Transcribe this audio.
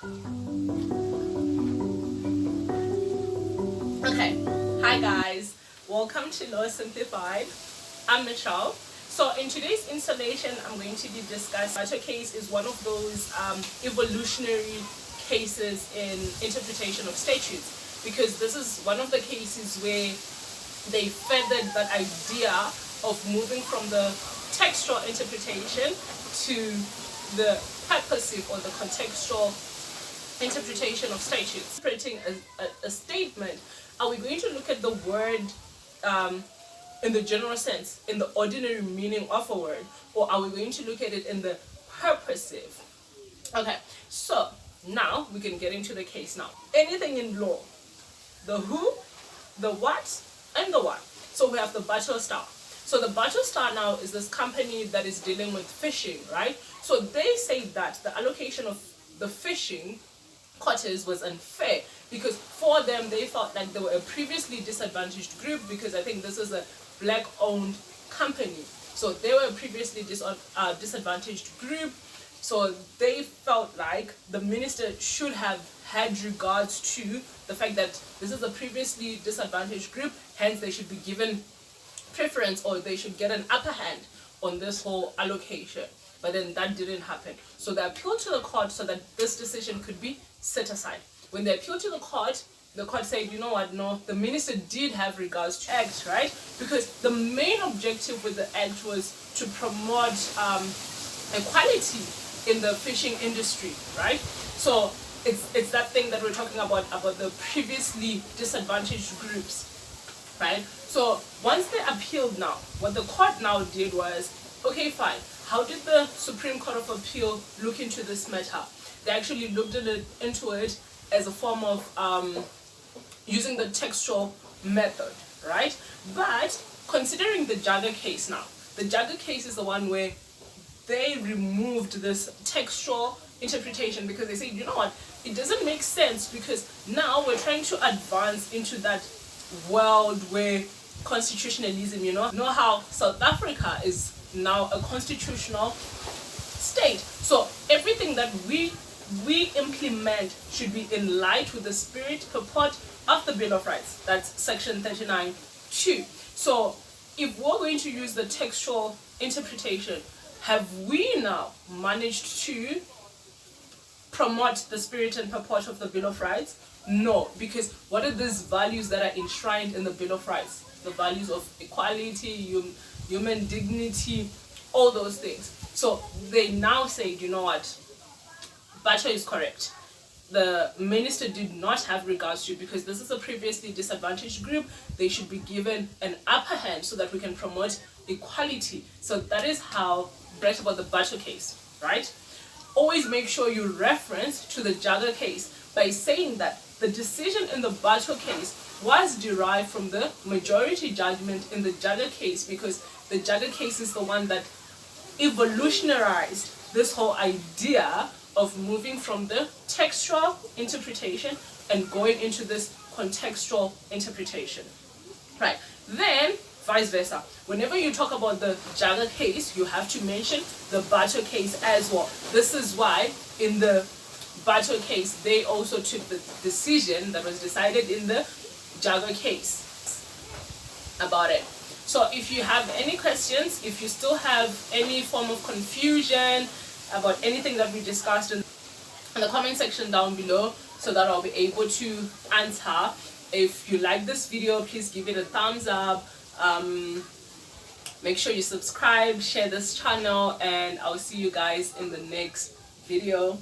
Okay, hi guys, welcome to Law Simplified. I'm Michelle. So in today's installation, I'm going to be discussing Bato case is one of those evolutionary cases in interpretation of statutes, because this is one of the cases where they feathered that idea of moving from the textual interpretation to the purposive or the contextual interpretation of statutes. Interpreting a statement, are we going to look at the word in the general sense, in the ordinary meaning of a word, or are we going to look at it in the purposive? Okay, so now we can get into the case now. Anything in law, the who, the what, and the why. So we have the Bato Star. So the Bato Star now is this company that is dealing with fishing, right? So they say that the allocation of the fishing quotas was unfair, because for them they felt like they were a previously disadvantaged group, because I think this is a black owned company. So they were a previously disadvantaged group. So they felt like the minister should have had regards to the fact that this is a previously disadvantaged group, hence they should be given preference, or they should get an upper hand on this whole allocation. But then that didn't happen. So they appealed to the court so that this decision could be set aside. When they appealed to the court said, you know what, no, the minister did have regards to act, right? Because the main objective with the act was to promote equality in the fishing industry, right? So it's that thing that we're talking about the previously disadvantaged groups, right? So once they appealed now, what the court now did was, okay, fine, how did the Supreme Court of Appeal look into this matter? They actually looked into it as a form of using the textual method, right? But considering the Jaga case now, the Jaga case is the one where they removed this textual interpretation, because they said, you know what, it doesn't make sense, because now we're trying to advance into that world where constitutionalism, you know how South Africa is now a constitutional state. So everything that we implement should be in line with the spirit, purport of the Bill of Rights. That's section 39(2). So if we're going to use the textual interpretation, have we now managed to promote the spirit and purport of the Bill of Rights? No, because what are these values that are enshrined in the Bill of Rights? The values of equality, human dignity, all those things. So they now say, you know what, Bato is correct. The minister did not have regards to, because this is a previously disadvantaged group, they should be given an upper hand so that we can promote equality. So that is how write about the Bato case, right? Always make sure you reference to the Jaga case by saying that the decision in the Bato case was derived from the majority judgment in the Jaga case, because the Jaga case is the one that evolutionarized this whole idea of moving from the textual interpretation and going into this contextual interpretation, right? Then vice versa, whenever you talk about the Jaga case, you have to mention the Bato case as well. This is why in the Bato case they also took the decision that was decided in the Jaga case about it. So if you have any questions, if you still have any form of confusion about anything that we discussed in the comment section down below, so that I'll be able to answer. If you like this video, please give it a thumbs up. Make sure you subscribe, share this channel, and I'll see you guys in the next video.